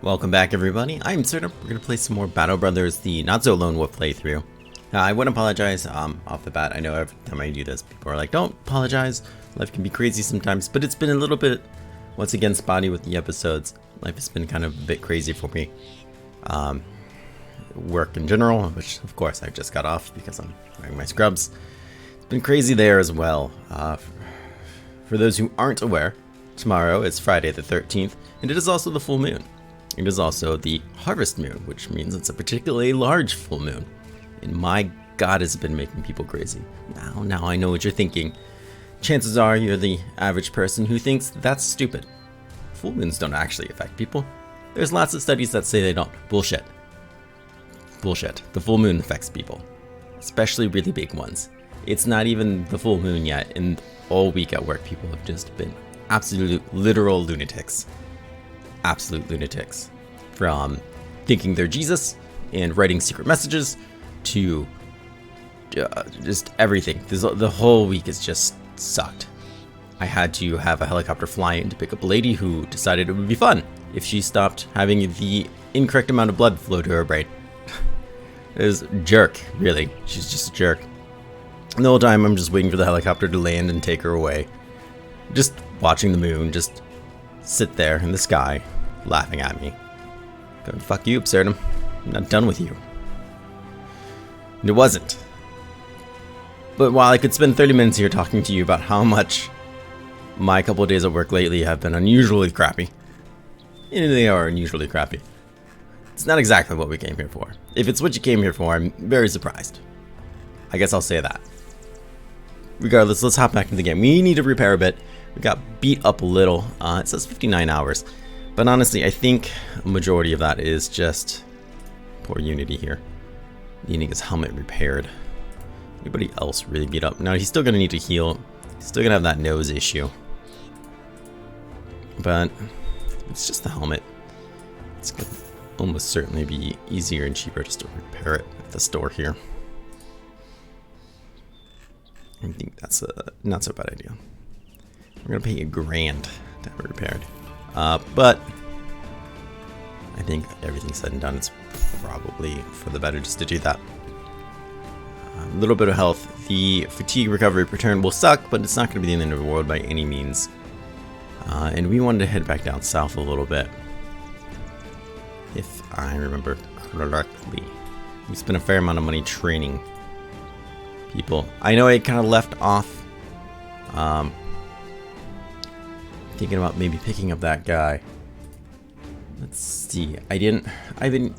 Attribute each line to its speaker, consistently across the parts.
Speaker 1: Welcome back, everybody. I'm Absurdum. We're gonna play some more Battle Brothers, the not so lone wolf playthrough. I want to apologize off the bat. I know every time I do this, people are like, "Don't apologize. Life can be crazy sometimes," but it's been a little bit, once again, spotty with the episodes. Life has been kind of a bit crazy for me. Work in general, which of course I just got off because I'm wearing my scrubs. It's been crazy there as well. For those who aren't aware, tomorrow is Friday the 13th, and it is also the full moon. It is also the harvest moon, which means it's a particularly large full moon. And my god, has been making people crazy. Now I know what you're thinking. Chances are you're the average person who thinks that's stupid. Full moons don't actually affect people. There's lots of studies that say they don't. Bullshit. Bullshit. The full moon affects people. Especially really big ones. It's not even the full moon yet, and all week at work people have just been absolute literal lunatics. Absolute lunatics. From thinking they're Jesus and writing secret messages to just everything. The whole week has just sucked. I had to have a helicopter fly in to pick up a lady who decided it would be fun if she stopped having the incorrect amount of blood flow to her brain. It was a jerk, really. She's just a jerk. And the whole time I'm just waiting for the helicopter to land and take her away. Just watching the moon, just sit there in the sky, laughing at me. Going, fuck you, Absurdum. I'm not done with you. And it wasn't. But while I could spend 30 minutes here talking to you about how much my couple of days at work lately have been unusually crappy, and they are unusually crappy, it's not exactly what we came here for. If it's what you came here for, I'm very surprised. I guess I'll say that. Regardless, let's hop back into the game. We need to repair a bit. We got beat up a little. It says 59 hours. But honestly, I think a majority of that is just poor Unity here. Needing his helmet repaired. Anybody else really beat up? No, he's still going to need to heal. He's still going to have that nose issue. But it's just the helmet. It's going to almost certainly be easier and cheaper just to repair it at the store here. I think that's a not so bad idea. We're going to pay $1,000 to have it repaired. But I think everything said and done, it's probably for the better just to do that. A little bit of health. The fatigue recovery per turn will suck, but it's not going to be the end of the world by any means. And we wanted to head back down south a little bit, if I remember correctly. We spent a fair amount of money training people. I know I kind of left off thinking about maybe picking up that guy. Let's see. I've been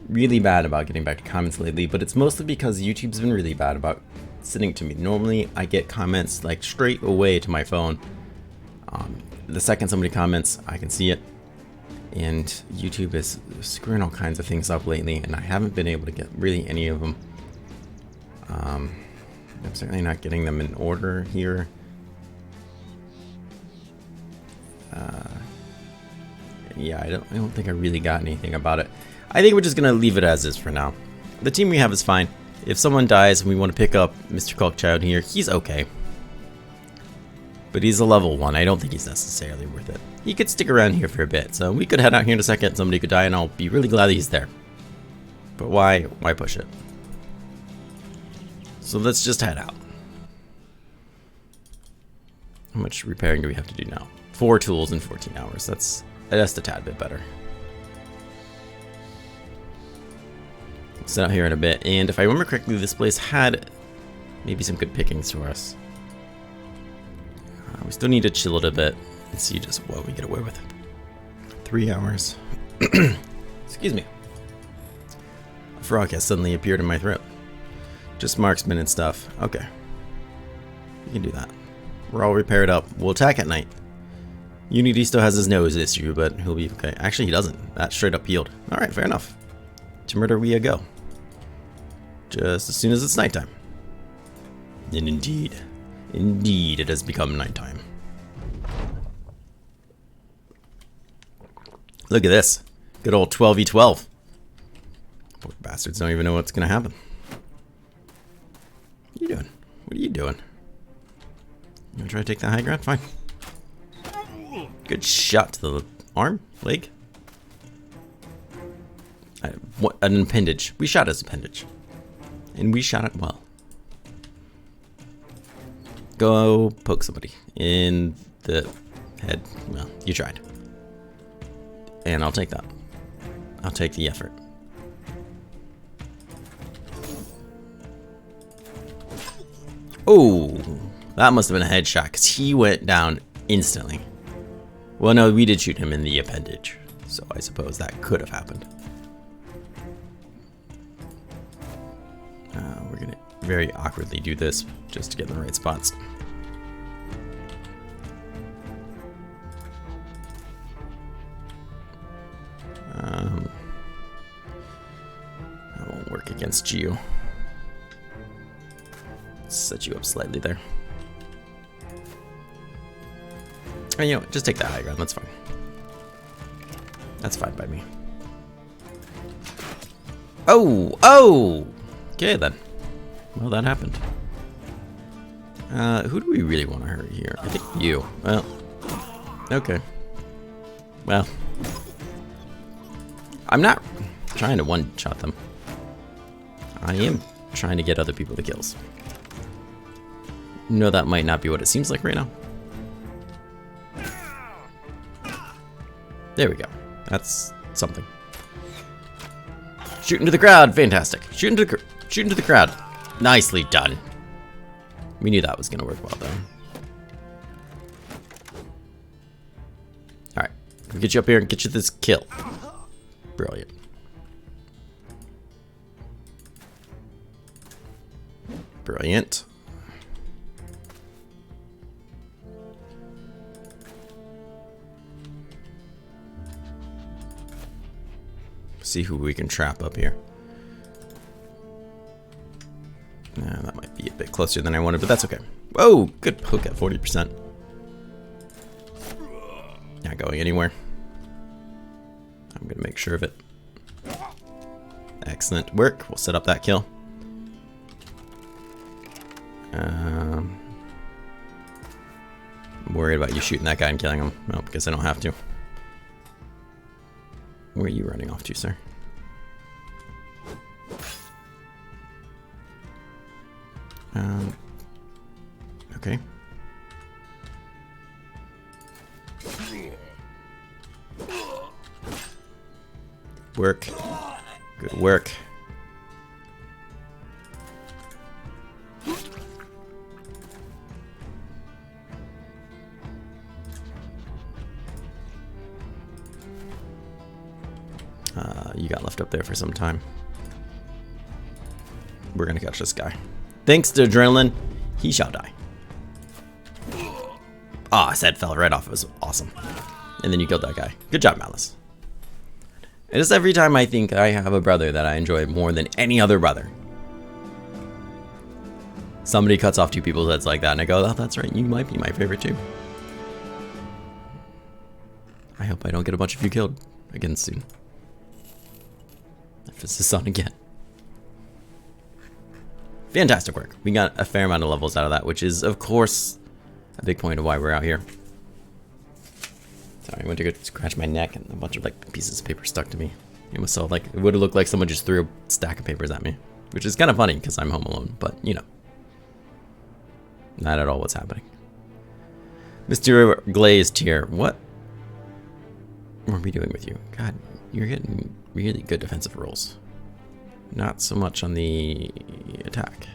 Speaker 1: really bad about getting back to comments lately, but it's mostly because YouTube's been really bad about sending to me. Normally I get comments like straight away to my phone. The second somebody comments, I can see it. And YouTube is screwing all kinds of things up lately, and I haven't been able to get really any of them. I'm certainly not getting them in order here. Yeah, I don't think I really got anything about it. I think we're just gonna leave it as is for now. The team we have is fine. If someone dies and we want to pick up Mr. Culkchild here, he's okay. But he's a level 1. I don't think he's necessarily worth it. He could stick around here for a bit, so we could head out here in a second. Somebody could die, and I'll be really glad that he's there. But why push it? So let's just head out. How much repairing do we have to do now? 4 tools in 14 hours. That's a tad bit better. We'll sit out here in a bit, and if I remember correctly, this place had maybe some good pickings for us. We still need to chill it a bit and see just what we get away with. 3 hours. Excuse me. A frog has suddenly appeared in my throat. Just marksman and stuff. Okay. We can do that. We're all repaired up. We'll attack at night. Unity still has his nose issue, but he'll be okay. Actually, he doesn't. That straight up healed. Alright, fair enough. To murder we go. Just as soon as it's nighttime. And indeed, it has become nighttime. Look at this. Good old 12v12. Poor bastards don't even know what's going to happen. What are you doing? What are you doing? You gonna try to take the high ground? Fine. Good shot to the arm, leg. An appendage. We shot his appendage. And we shot it well. Go poke somebody in the head. Well, you tried. And I'll take that. I'll take the effort. Oh, that must have been a headshot because he went down instantly. Well, no, we did shoot him in the appendage. So I suppose that could have happened. We're going to very awkwardly do this just to get in the right spots. That won't work against you. Set you up slightly there. And you know what, just take the high ground, that's fine. That's fine by me. Oh! Oh! Okay then. Well, that happened. Who do we really want to hurt here? I think you. Well, okay. Well, I'm not trying to one-shot them. I am trying to get other people the kills. No, that might not be what it seems like right now. There we go. That's something. Shoot into the crowd. Fantastic. Shoot into the crowd. Nicely done. We knew that was going to work well, though. Alright. We'll get you up here and get you this kill. Brilliant. Brilliant. See who we can trap up here. That might be a bit closer than I wanted, but that's okay. Whoa, good poke at 40%. Not going anywhere. I'm gonna make sure of it. Excellent work. We'll set up that kill. I'm worried about you shooting that guy and killing him. No, because I don't have to. Where are you running off to, sir? Okay. Work. Good work. You got left up there for some time. We're gonna catch this guy. Thanks to adrenaline, he shall die. Ah, his head fell right off. It was awesome. And then you killed that guy. Good job, Malice. It is every time I think I have a brother that I enjoy more than any other brother. Somebody cuts off two people's heads like that, and I go, oh, that's right, you might be my favorite too. I hope I don't get a bunch of you killed again soon. If this is on again. Fantastic work. We got a fair amount of levels out of that, which is, of course, a big point of why we're out here. Sorry, I went to go scratch my neck and a bunch of like pieces of paper stuck to me. It was so like, it would have looked like someone just threw a stack of papers at me, which is kind of funny because I'm home alone, but you know, not at all what's happening. Mr. Glazed here. What are we doing with you? God, you're getting really good defensive rolls. Not so much on the attack.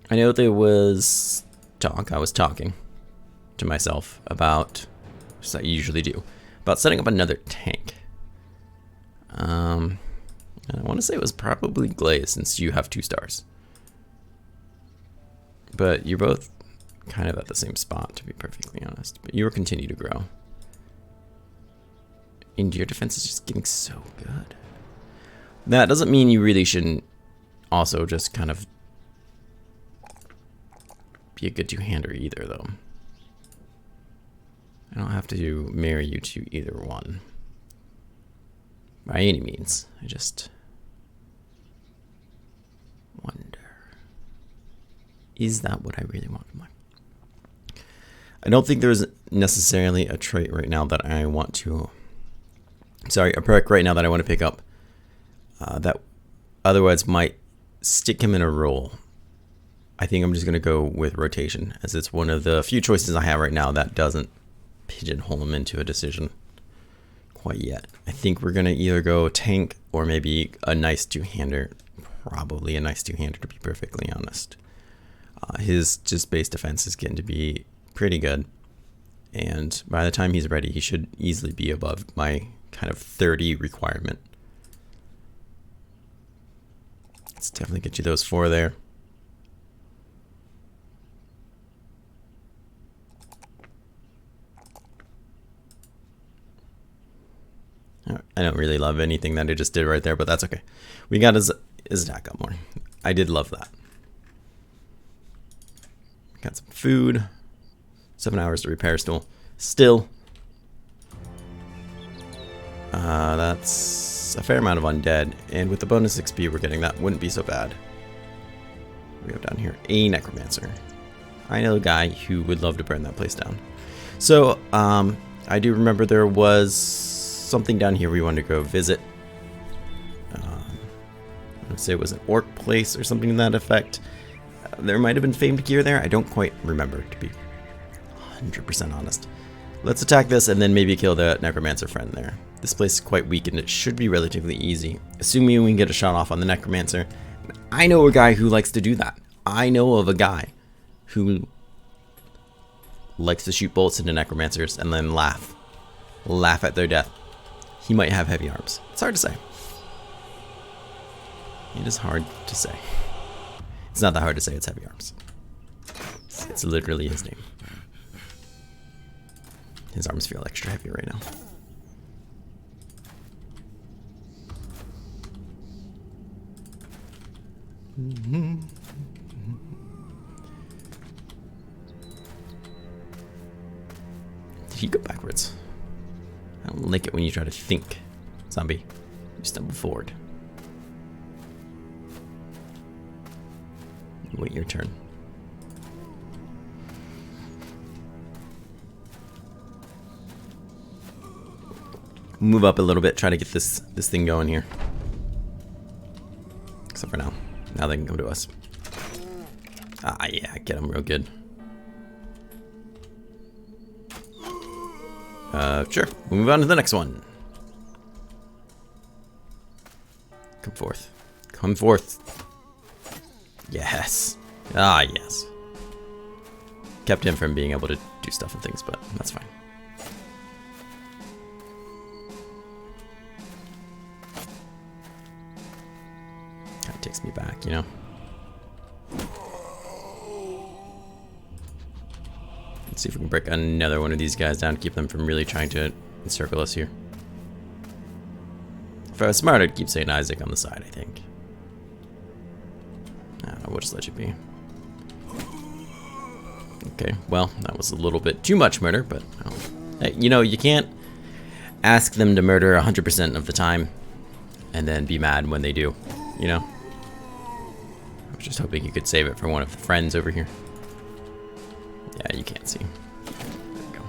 Speaker 1: I know there was talk, I was talking to myself about, as I usually do, about setting up another tank. And I want to say it was probably Glaze since you have 2 stars. But you're both kind of at the same spot, to be perfectly honest. But you will continue to grow. And your defense is just getting so good. That doesn't mean you really shouldn't also just kind of be a good two-hander either, though. I don't have to marry you to either one. By any means. I just wonder. Is that what I really want from life? I don't think there's necessarily a trait right now that I want to... Sorry, a perk right now that I want to pick up that otherwise might stick him in a role. I think I'm just going to go with rotation, as it's one of the few choices I have right now that doesn't pigeonhole him into a decision quite yet. I think we're going to either go tank or maybe a nice two-hander. Probably a nice two-hander, to be perfectly honest. His just base defense is getting to be pretty good, and by the time he's ready, he should easily be above my kind of 30 requirement. Let's definitely get you those 4 there. I don't really love anything that I just did right there, but that's okay. We got his attack up more. I did love that. Got some food. 7 hours to repair still. That's a fair amount of undead, and with the bonus XP we're getting, that wouldn't be so bad. We have down here a necromancer. I know a guy who would love to burn that place down. So I do remember there was something down here we wanted to go visit. I would say it was an orc place or something to that effect. There might have been famed gear there. I don't quite remember, to be 100% honest. Let's attack this and then maybe kill the necromancer friend there. This place is quite weak and it should be relatively easy, assuming we can get a shot off on the necromancer. I know a guy who likes to do that. I know of a guy who likes to shoot bolts into necromancers and then laugh at their death. He might have heavy arms. It's hard to say. It is hard to say. It's not that hard to say it's heavy arms. It's literally his name. His arms feel extra heavy right now. Did he go backwards? I don't like it when you try to think, zombie. You stumble forward. Wait your turn. Move up a little bit, try to get this thing going here. Except for now. Now they can come to us. Ah, yeah, get them real good. Sure. We'll move on to the next one. Come forth. Come forth. Yes. Ah, yes. Kept him from being able to do stuff and things, but that's fine. Kind of takes me back, you know? Let's see if we can break another one of these guys down, keep them from really trying to encircle us here. If I was smart, I'd keep St. Isaac on the side, I think. We'll just let you be. Okay, well, that was a little bit too much murder, but you know, you can't ask them to murder 100% of the time and then be mad when they do, you know? I was just hoping you could save it for one of the friends over here. Yeah, you can't see. There we go.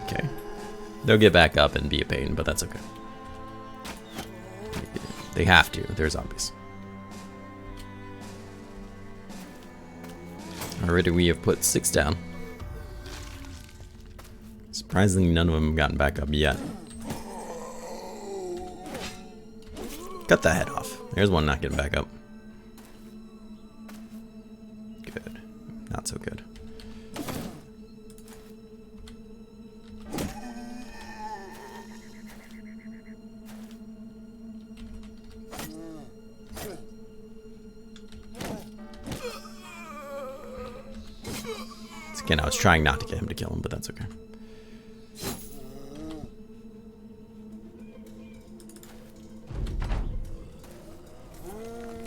Speaker 1: Okay. They'll get back up and be a pain, but that's okay. They have to. They're zombies. Already we have put 6 down. Surprisingly, none of them have gotten back up yet. Cut the head off. There's one not getting back up. Good. Not so good. Again, I was trying not to get him to kill him, but that's okay.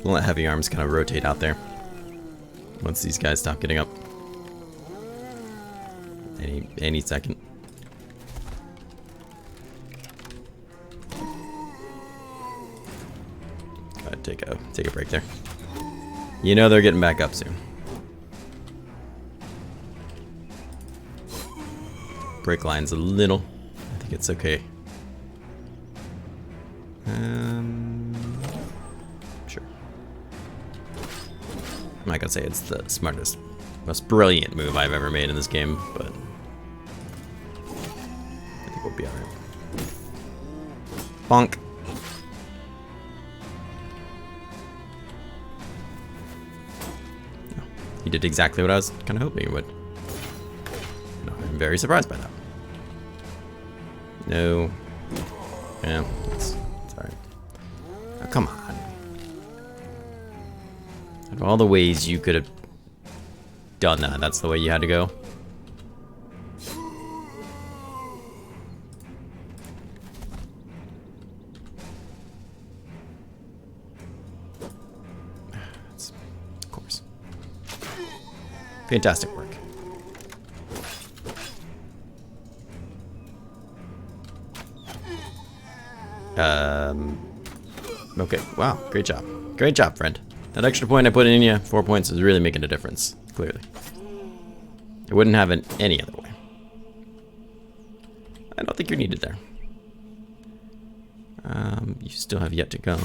Speaker 1: We'll let heavy arms kind of rotate out there once these guys stop getting up. Any second. take a break there. You know they're getting back up soon. Break line's a little. I think it's okay. Sure. I'm not gonna say it's the smartest, most brilliant move I've ever made in this game, but I think we'll be alright. Bonk. Oh, he did exactly what I was kind of hoping he would. No, I'm very surprised by that. No. Yeah, it's alright. Oh, come on. Out of all the ways you could have done that, that's the way you had to go. Of course. Fantastic work. Okay, wow, great job. Great job, friend. That extra point I put in you, 4 points, is really making a difference, clearly. It wouldn't have it any other way. I don't think you're needed there. You still have yet to go.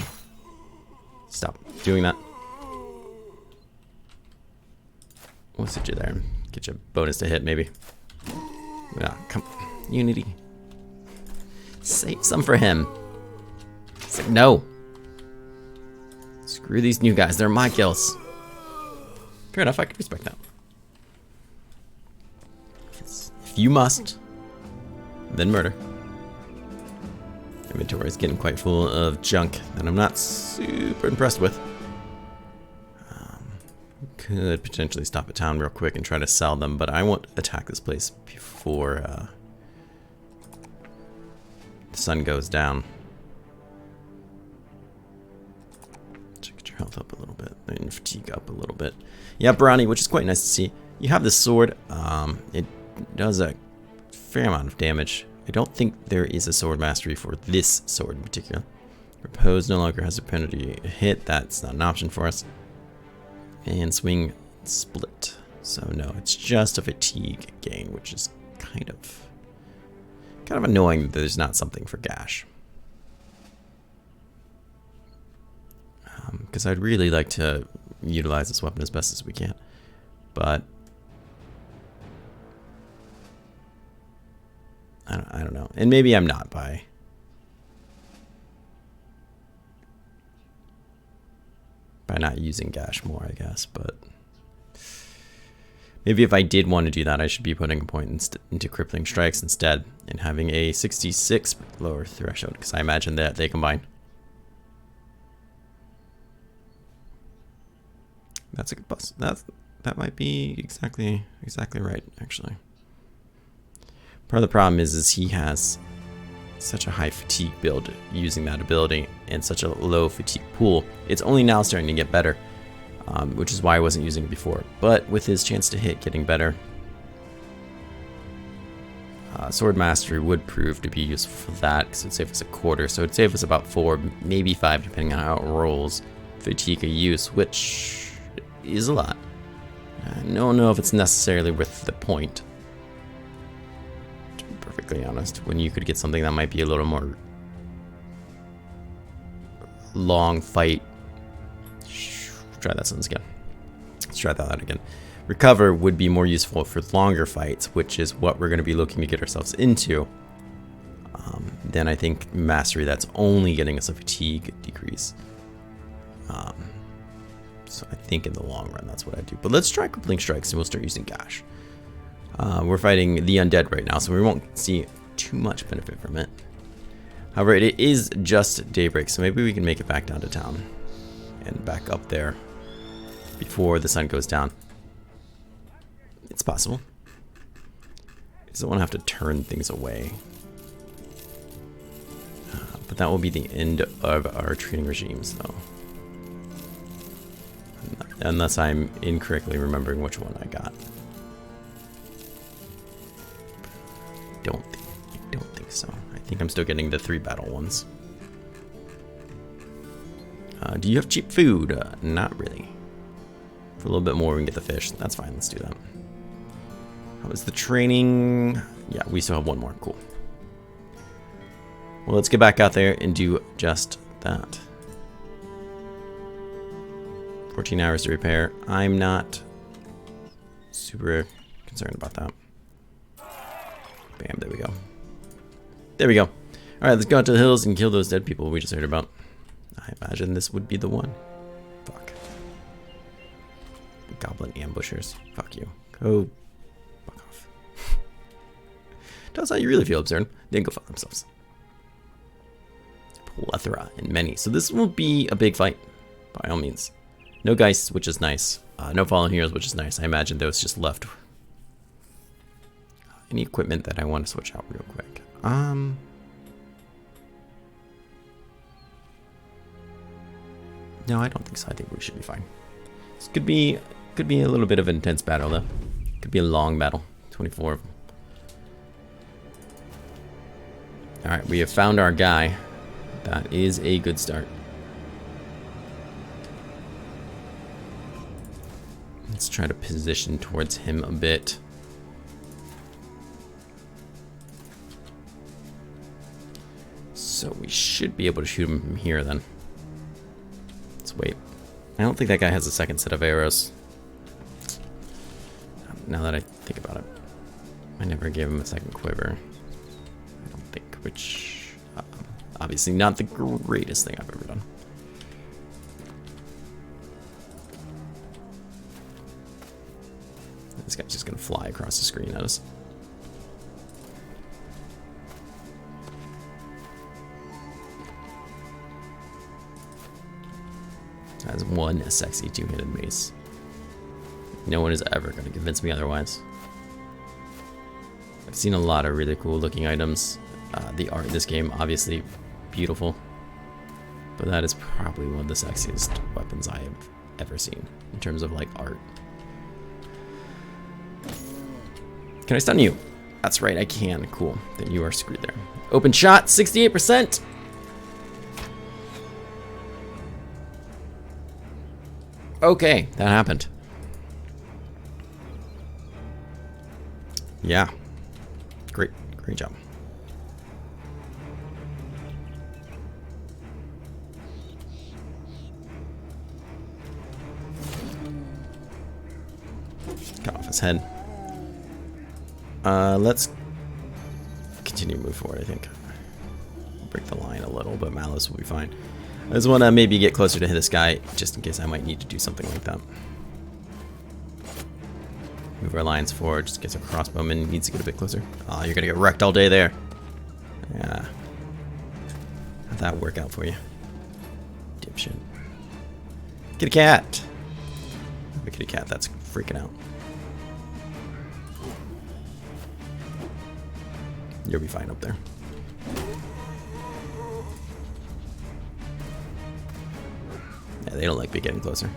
Speaker 1: Stop doing that. We'll sit you there. Get you a bonus to hit, maybe. Ah, come on. Unity. Save some for him. It's like, no. Screw these new guys. They're my kills. Fair enough. I can respect that. If you must, then murder. Inventory is getting quite full of junk that I'm not super impressed with. Could potentially stop at town real quick and try to sell them, but I won't attack this place before the sun goes down. Get your health up a little bit and fatigue up a little bit. Yeah, Brownie, which is quite nice to see. You have this sword. It does a fair amount of damage. I don't think there is a sword mastery for this sword in particular. Repose no longer has a penalty hit. That's not an option for us. And swing split. So no, it's just a fatigue gain, which is kind of annoying that there's not something for gash. Because I'd really like to utilize this weapon as best as we can, but I don't know. And maybe I'm not by not using gash more, I guess, but maybe if I did want to do that, I should be putting a point into crippling strikes instead and having a 66 lower threshold, because I imagine that they combine. That's a good bus. That might be exactly right, actually. Part of the problem is he has such a high fatigue build using that ability and such a low fatigue pool. It's only now starting to get better, which is why I wasn't using it before. But with his chance to hit getting better, Sword Mastery would prove to be useful for that, because it'd save us a quarter. So it'd save us about 4, maybe 5, depending on how it rolls, fatigue a use, which is a lot. I don't know if it's necessarily worth the point, to be perfectly honest, when you could get something that might be a little more long fight. Try that sentence again. Let's try that out again. Recover would be more useful for longer fights, which is what we're going to be looking to get ourselves into. Then I think Mastery, that's only getting us a fatigue decrease. So I think in the long run, that's what I do. But let's try Crippling Strikes and we'll start using Gash. We're fighting the undead right now, so we won't see too much benefit from it. However, it is just daybreak, so maybe we can make it back down to town and back up there before the sun goes down. It's possible. I just don't want to have to turn things away. But that will be the end of our training regimes, though. Unless I'm incorrectly remembering which one I got. I don't think so. I think I'm still getting the 3 battle ones. Do you have cheap food? Not really. For a little bit more, we can get the fish. That's fine. Let's do that. How was the training? Yeah, we still have one more. Cool. Well, let's get back out there and do just that. 14 hours to repair. I'm not super concerned about that. Bam, there we go. There we go. Alright, let's go out to the hills and kill those dead people we just heard about. I imagine this would be the one. Fuck. Goblin ambushers. Fuck you. Go. Fuck off. Tell us how you really feel, Absurdum. Then go fuck themselves. Plethora and many. So this will be a big fight, by all means. No Geists, which is nice. No Fallen Heroes, which is nice. I imagine those just left. Any equipment that I want to switch out real quick. No, I don't think so. I think we should be fine. This could be a little bit of an intense battle, though. Could be a long battle. 24 of them. Alright, we have found our guy. That is a good start. Let's try to position towards him a bit. So we should be able to shoot him from here then. Let's wait. I don't think that guy has a second set of arrows. Now that I think about it. I never gave him a second quiver. I don't think, which... obviously not the greatest thing I've ever done. This guy's just gonna fly across the screen at us. Has one sexy two-handed mace. No one is ever gonna convince me otherwise. I've seen a lot of really cool looking items. The art in this game, obviously beautiful, but that is probably one of the sexiest weapons I have ever seen in terms of like art. Can I stun you? That's right, I can. Cool. Then you are screwed there. Open shot, 68%. Okay, that happened. Yeah. Great job. Cut off his head. Let's continue to move forward, I think. Break the line a little, but Malice will be fine. I just want to maybe get closer to this guy, just in case I might need to do something like that. Move our lines forward, just in case our crossbowman needs to get a bit closer. Oh, you're gonna get wrecked all day there. Yeah. How'd that work out for you? Dipshit. Kitty cat! A kitty cat that's freaking out. You'll be fine up there. Yeah, they don't like me getting closer.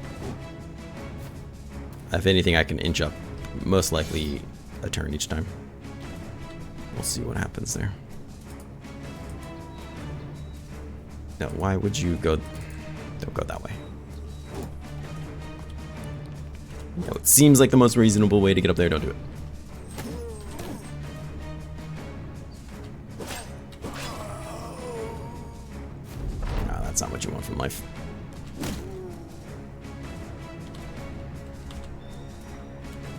Speaker 1: If anything, I can inch up. Most likely a turn each time. We'll see what happens there. No, why would you go? Don't go that way. No, it seems like the most reasonable way to get up there. Don't do it. No, that's not what you want from life.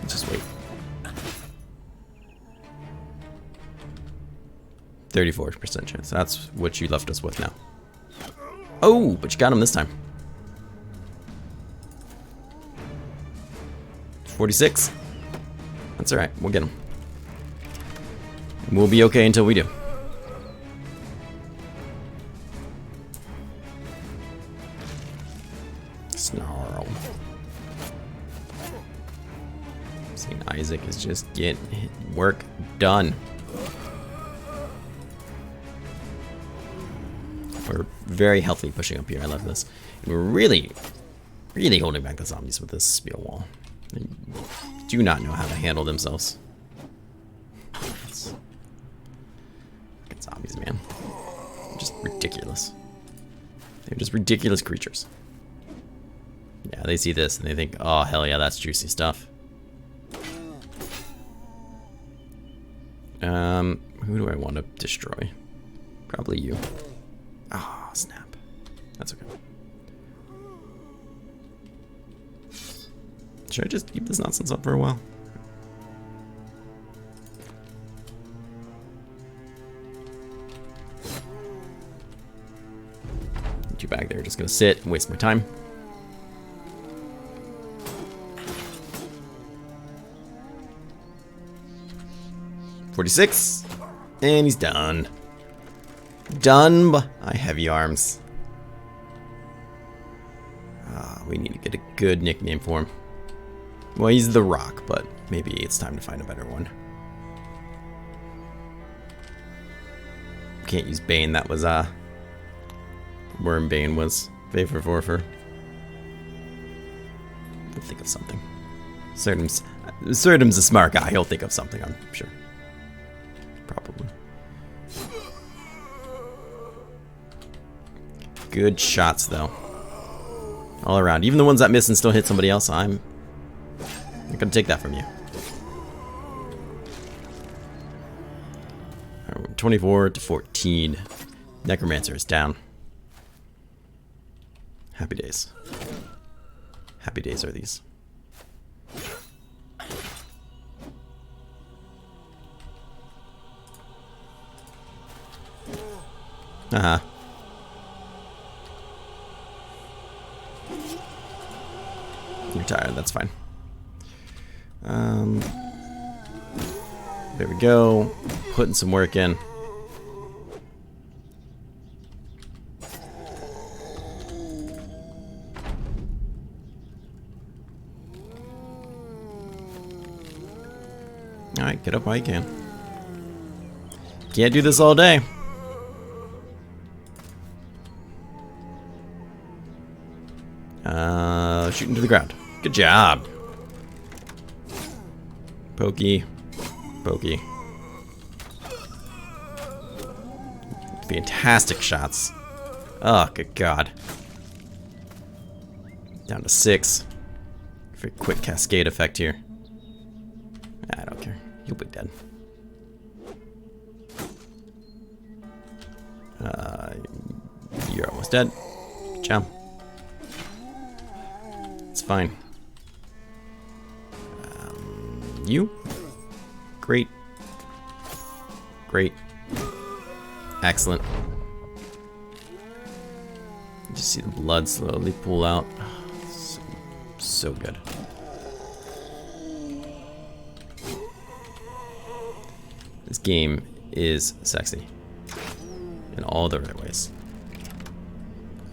Speaker 1: Just wait. 34% chance. That's what you left us with now. Oh, but you got him this time. 46. That's alright. We'll get him. We'll be okay until we do. Snarl. St. Isaac is just getting work done. We're very healthy pushing up here. I love this. And we're really holding back the zombies with this spear wall. They do not know how to handle themselves. Fucking zombies, man. Just ridiculous. They're just ridiculous creatures. Yeah, they see this and they think, oh, hell yeah, that's juicy stuff. Who do I want to destroy? Probably you. Ah, oh, snap. That's okay. Should I just keep this nonsense up for a while? Two back there, just gonna sit and waste my time. $46, and he's done. Done by heavy arms. We need to get a good nickname for him. Well, he's the Rock, but maybe it's time to find a better one. Can't use Bane. That was Worm Bane was Favor Vorfer. I'll think of something. Absurdum's a smart guy. He'll think of something, I'm sure. Probably. Good shots, though. All around. Even the ones that miss and still hit somebody else, I'm not gonna take that from you. 24 to 14. Necromancer is down. Happy days. Happy days are these. Uh-huh. You're tired, that's fine. There we go. Putting some work in. Alright, get up while you can. Can't do this all day. Shooting to the ground. Good job. Pokey. Pokey. Fantastic shots. Oh, good God. Down to 6. Very quick cascade effect here. I don't care. You'll be dead. You're almost dead. Good job. It's fine. You? Great. Great. Excellent. Just see the blood slowly pool out. So good. This game is sexy. In all the right ways.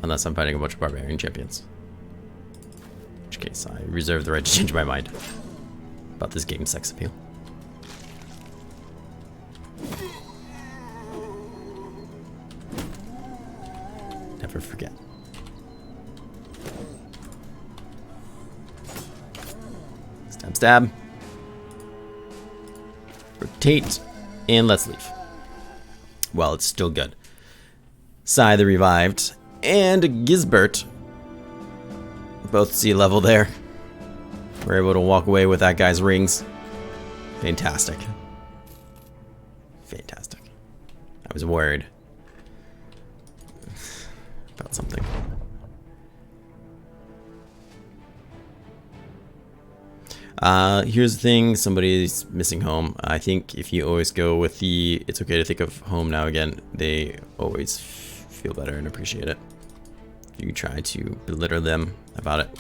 Speaker 1: Unless I'm fighting a bunch of barbarian champions. In which case, I reserve the right to change my mind about this game's sex appeal. Never forget. Stab, stab. Rotate, and let's leave. Well, it's still good. Sai the Revived and Gisbert both sea level there. We're able to walk away with that guy's rings. Fantastic. Fantastic. I was worried about something. Here's the thing, somebody's missing home. I think if you always go with the it's okay to think of home now again, they always feel better and appreciate it. If you try to belittle them about it,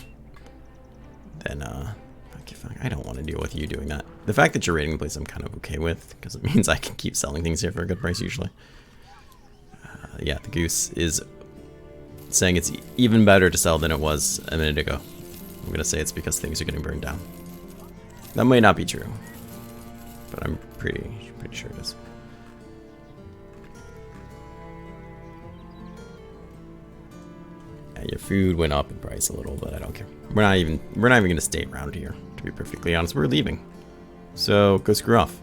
Speaker 1: then okay, fine. I don't want to deal with you doing that. The fact that you're raiding the place I'm kind of okay with, because it means I can keep selling things here for a good price usually. Yeah, the goose is saying it's even better to sell than it was a minute ago. I'm gonna say it's because things are getting burned down. That might not be true, but I'm pretty sure it is. Yeah, your food went up in price a little, but I don't care. We're not even gonna stay around here, to be perfectly honest. We're leaving. So go screw off.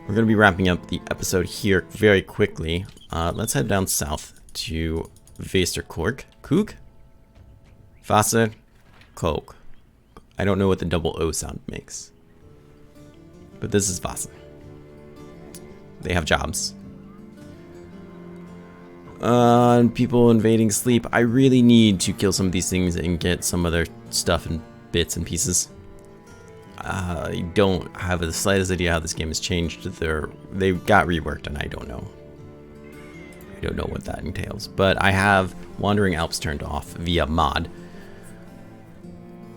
Speaker 1: we're going to be wrapping up the episode here very quickly. Let's head down south to Westerkork. Koog? Wasser? Koog. I don't know what the double O sound makes. But this is Wasser. They have jobs. People invading sleep. I really need to kill some of these things and get some of their stuff in bits and pieces. I don't have the slightest idea how this game has changed. They got reworked, and I don't know. I don't know what that entails. But I have Wandering Alps turned off via mod.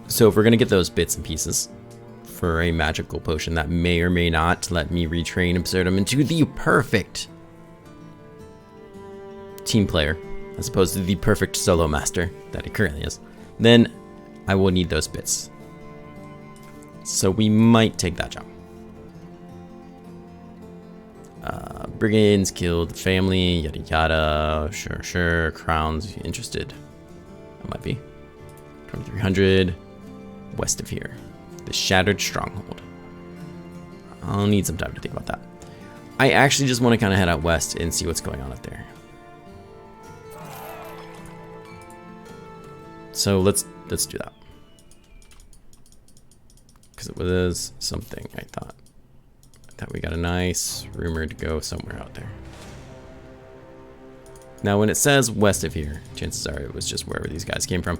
Speaker 1: So if we're gonna get those bits and pieces for a magical potion that may or may not let me retrain Absurdum into the perfect team player, as opposed to the perfect solo master that it currently is, then I will need those bits. So we might take that job. Brigands killed the family, yada yada. Sure. Crowns interested. That might be 2300 west of here. The Shattered Stronghold. I'll need some time to think about that. I actually just want to kind of head out west and see what's going on up there. So let's do that. Because it was something I thought we got a nice rumor to go somewhere out there. Now when it says west of here, chances are it was just wherever these guys came from.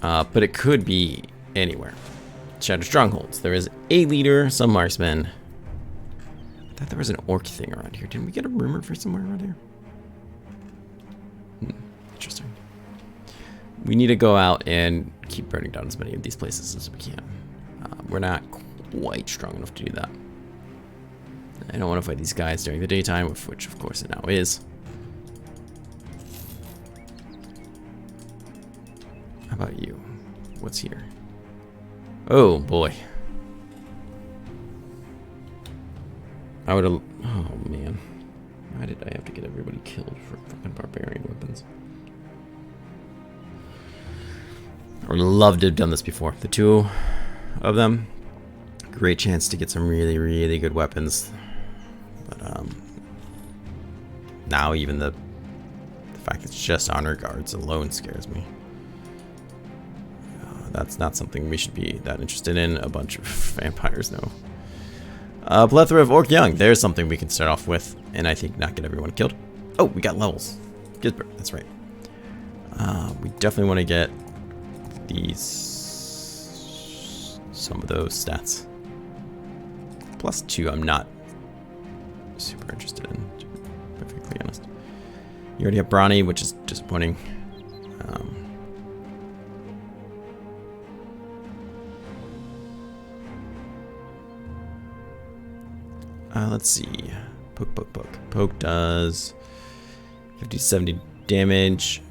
Speaker 1: But it could be anywhere. Shattered Strongholds. There is a leader, some marksmen. I thought there was an orc thing around here. Didn't we get a rumor for somewhere around here? Interesting. We need to go out and keep burning down as many of these places as we can. We're not quite strong enough to do that. I don't want to fight these guys during the daytime, which of course it now is. How about you? What's here? Oh boy. I would have... Oh man. Why did I have to get everybody killed for fucking barbarian weapons? I would love to have done this before. The two of them, great chance to get some really, really good weapons. But now even the fact that it's just honor guards alone scares me. That's not something we should be that interested in. A bunch of vampires, no. A plethora of orc young. There's something we can start off with, and I think not get everyone killed. Oh, we got levels. Gisbert, that's right. We definitely want to get some of those stats. +2 I'm not super interested in, to be perfectly honest. You already have Brawny, which is disappointing. Let's see. Poke. Poke does 50-70 damage.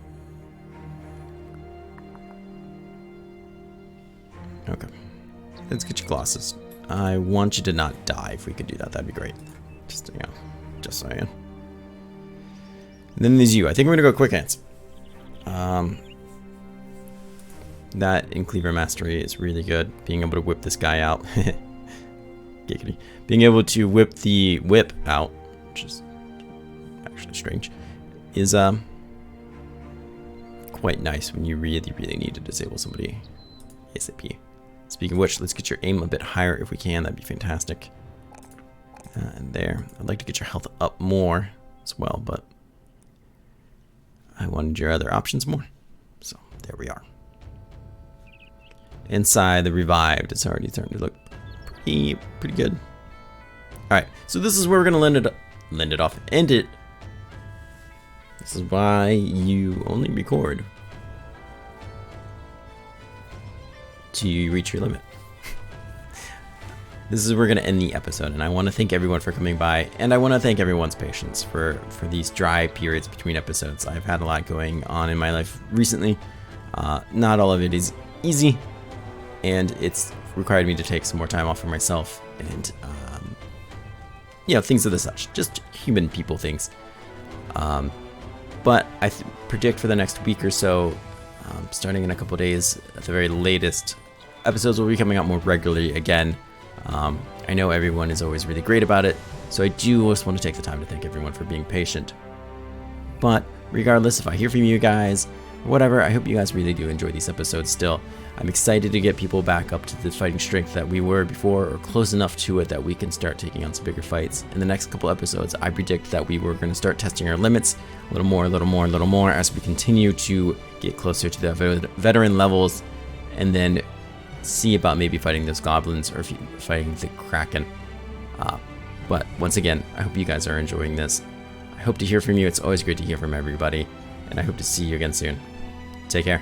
Speaker 1: Okay. Let's get your glosses. I want you to not die. If we could do that, that'd be great. Just saying. And then there's you. I think we're gonna go quick hands. That in Cleaver Mastery is really good. Being able to whip this guy out. Giggity. Being able to whip the whip out, which is actually strange, is quite nice when you really, really need to disable somebody ASAP. Speaking of which, let's get your aim a bit higher if we can. That'd be fantastic. And there. I'd like to get your health up more as well, but I wanted your other options more. So there we are. Inside the revived, it's already starting to look pretty good. Alright, so this is where we're gonna end it. This is why you only record till you reach your limit. This is where we're gonna end the episode, and I want to thank everyone for coming by, and I want to thank everyone's patience for these dry periods between episodes. I've had a lot going on in my life recently. Not all of it is easy, and it's required me to take some more time off for myself, and things of the such, just human people things. But I predict for the next week or so, starting in a couple days at the very latest, episodes will be coming out more regularly again. I know everyone is always really great about it, so I do just want to take the time to thank everyone for being patient. But regardless, if I hear from you guys, or whatever, I hope you guys really do enjoy these episodes still. I'm excited to get people back up to the fighting strength that we were before, or close enough to it that we can start taking on some bigger fights. In the next couple episodes, I predict that we were going to start testing our limits a little more as we continue to get closer to the veteran levels, and then see about maybe fighting those goblins or fighting the Kraken. But once again, I hope you guys are enjoying this. I hope to hear from you. It's always great to hear from everybody, and I hope to see you again soon. Take care.